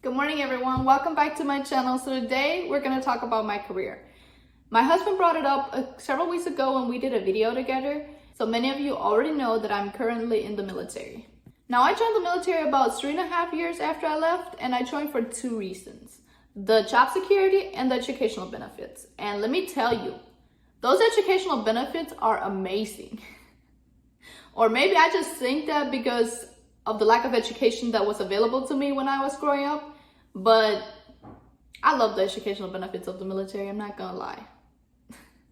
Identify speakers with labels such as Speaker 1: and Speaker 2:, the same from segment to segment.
Speaker 1: Good morning, everyone. Welcome back to my channel. So today we're going to talk about my career. My husband brought it up several weeks ago when we did a video together. So many of you already know that I'm currently in the military. Now, I joined the military about 3.5 years after I left, and I joined for two reasons: the job security and the educational benefits. And let me tell you, those educational benefits are amazing. Or maybe I just think that because of the lack of education that was available to me when I was growing up, but I love the educational benefits of the military, I'm not gonna lie.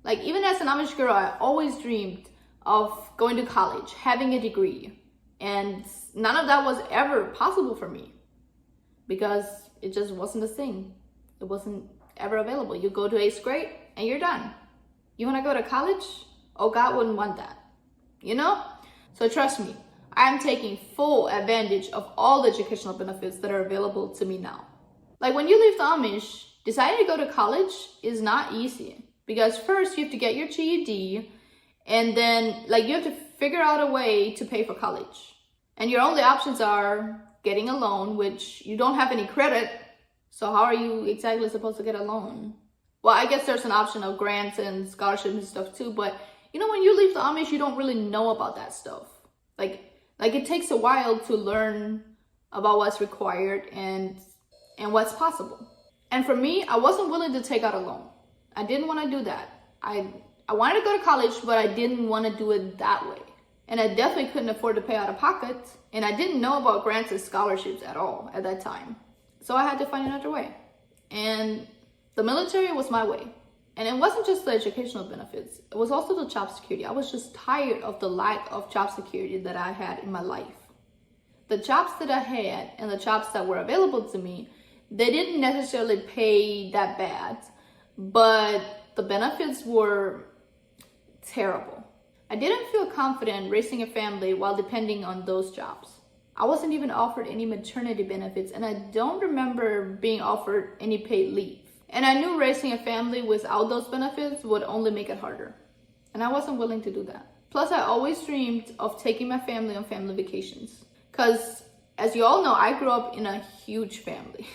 Speaker 1: Like, even as an Amish girl, I always dreamed of going to college, having a degree, and none of that was ever possible for me because it just wasn't a thing. It wasn't ever available. You go to 8th grade and you're done. You wanna go to college? Oh, God wouldn't want that, you know? So trust me, I'm taking full advantage of all the educational benefits that are available to me now. Like, when you leave the Amish, deciding to go to college is not easy because first you have to get your GED, and then you have to figure out a way to pay for college. And your only options are getting a loan, which you don't have any credit. So how are you exactly supposed to get a loan? Well, I guess there's an option of grants and scholarships and stuff too, but you know, when you leave the Amish, you don't really know about that stuff. Like it takes a while to learn about what's required and what's possible. And for me, I wasn't willing to take out a loan. I didn't want to do that. I wanted to go to college, but I didn't want to do it that way. And I definitely couldn't afford to pay out of pocket. And I didn't know about grants and scholarships at all at that time. So I had to find another way. And the military was my way. And it wasn't just the educational benefits. It was also the job security. I was just tired of the lack of job security that I had in my life. The jobs that I had and the jobs that were available to me, they didn't necessarily pay that bad, but the benefits were terrible. I didn't feel confident raising a family while depending on those jobs. I wasn't even offered any maternity benefits, and I don't remember being offered any paid leave. And I knew raising a family without those benefits would only make it harder. And I wasn't willing to do that. Plus, I always dreamed of taking my family on family vacations. Because, as you all know, I grew up in a huge family.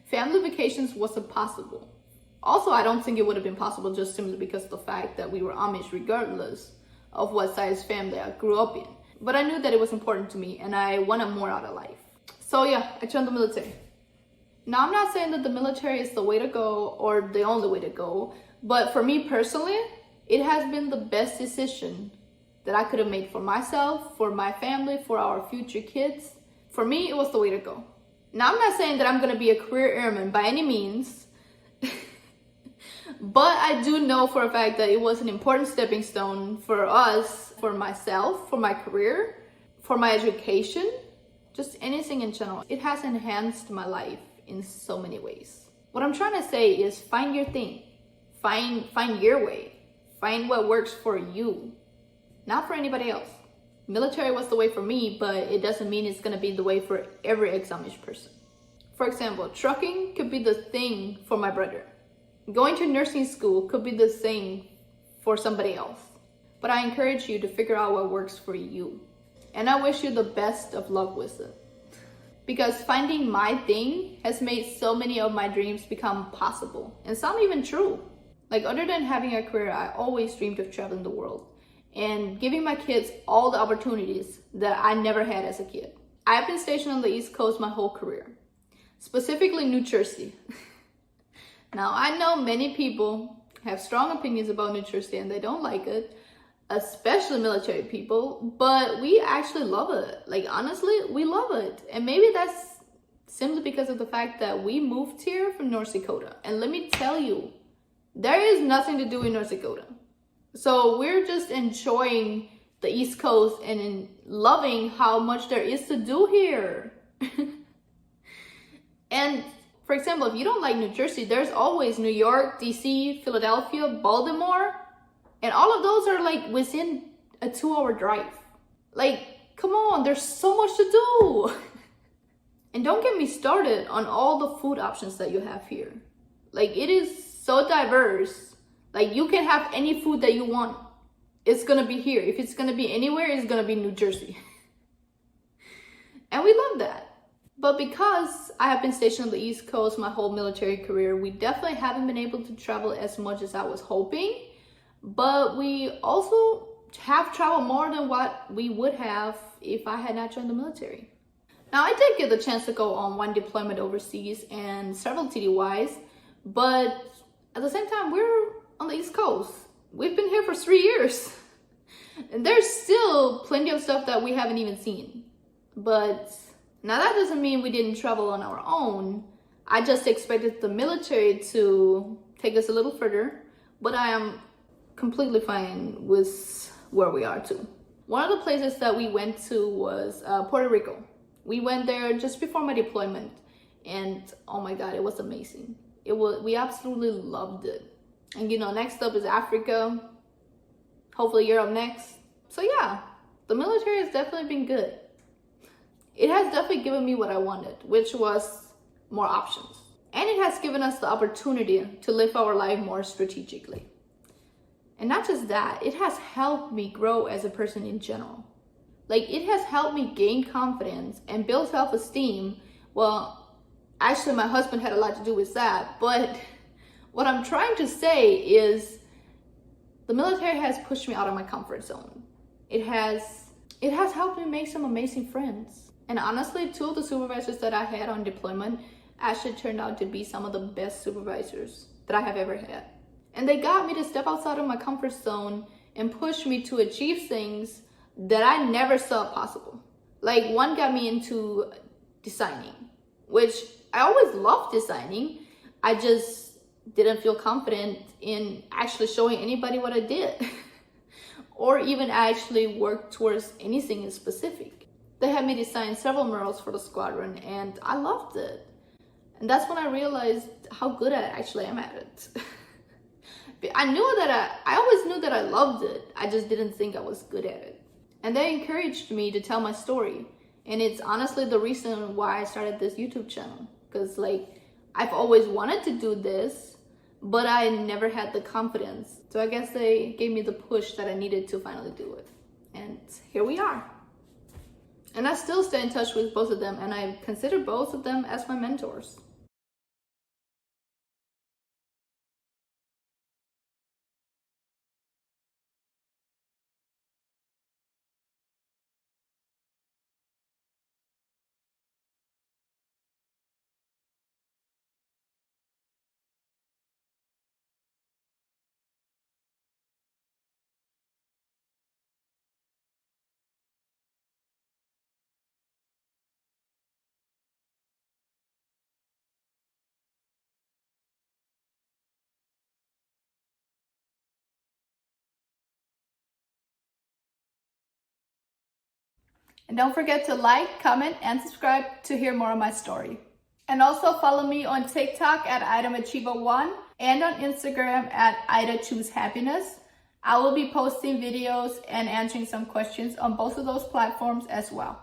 Speaker 1: Family vacations wasn't possible. Also, I don't think it would have been possible just simply because of the fact that we were Amish regardless of what size family I grew up in. But I knew that it was important to me and I wanted more out of life. So yeah, I joined the military. Now, I'm not saying that the military is the way to go or the only way to go, but for me personally, it has been the best decision that I could have made for myself, for my family, for our future kids. For me, it was the way to go. Now, I'm not saying that I'm going to be a career airman by any means, but I do know for a fact that it was an important stepping stone for us, for myself, for my career, for my education, just anything in general. It has enhanced my life in so many ways. What I'm trying to say is find your thing, find your way, find what works for you, not for anybody else. Military was the way for me, but it doesn't mean it's gonna be the way for every ex-Amish person. For example, trucking could be the thing for my brother. Going to nursing school could be the thing for somebody else. But I encourage you to figure out what works for you. And I wish you the best of luck with it. Because finding my thing has made so many of my dreams become possible. And some even true. Like, other than having a career, I always dreamed of traveling the world and giving my kids all the opportunities that I never had as a kid. I've been stationed on the East Coast my whole career, specifically New Jersey. Now, I know many people have strong opinions about New Jersey and they don't like it, especially military people, but we actually love it. Like, honestly, we love it. And maybe that's simply because of the fact that we moved here from North Dakota. And let me tell you, there is nothing to do in North Dakota. So we're just enjoying the East Coast and loving how much there is to do here. And for example, if you don't like New Jersey, there's always New York, DC, Philadelphia, Baltimore. And all of those are like within a 2-hour drive. Like, come on, there's so much to do. And don't get me started on all the food options that you have here. Like, it is so diverse. Like, you can have any food that you want. It's gonna be here. If it's gonna be anywhere, it's gonna be New Jersey. And we love that. But because I have been stationed on the East Coast my whole military career, we definitely haven't been able to travel as much as I was hoping. But we also have traveled more than what we would have if I had not joined the military. Now, I did get the chance to go on one deployment overseas and several TDYs, but at the same time, we're on the East Coast. We've been here for 3 years. And there's still plenty of stuff that we haven't even seen. But now that doesn't mean we didn't travel on our own. I just expected the military to take us a little further, but I am completely fine with where we are too. One of the places that we went to was Puerto Rico. We went there just before my deployment, and oh my God, it was amazing. We absolutely loved it. And you know, next up is Africa, hopefully Europe next. So yeah, the military has definitely been good. It has definitely given me what I wanted, which was more options. And it has given us the opportunity to live our life more strategically. And not just that, it has helped me grow as a person in general. Like, it has helped me gain confidence and build self-esteem. Well, actually my husband had a lot to do with that, but what I'm trying to say is the military has pushed me out of my comfort zone. It has helped me make some amazing friends. And honestly, 2 of the supervisors that I had on deployment actually turned out to be some of the best supervisors that I have ever had. And they got me to step outside of my comfort zone and push me to achieve things that I never saw possible. Like, one got me into designing, which I always loved designing. I just didn't feel confident in actually showing anybody what I did or even actually work towards anything in specific. They had me design several murals for the squadron, and I loved it. And that's when I realized how good I actually am at it. I always knew that I loved it. I just didn't think I was good at it. And they encouraged me to tell my story. And it's honestly the reason why I started this YouTube channel. Because like, I've always wanted to do this, but I never had the confidence. So I guess they gave me the push that I needed to finally do it. And here we are. And I still stay in touch with both of them, and I consider both of them as my mentors. And don't forget to like, comment, and subscribe to hear more of my story. And also follow me on TikTok at IdaMachiever1 and on Instagram at IdaChooseHappiness. I will be posting videos and answering some questions on both of those platforms as well.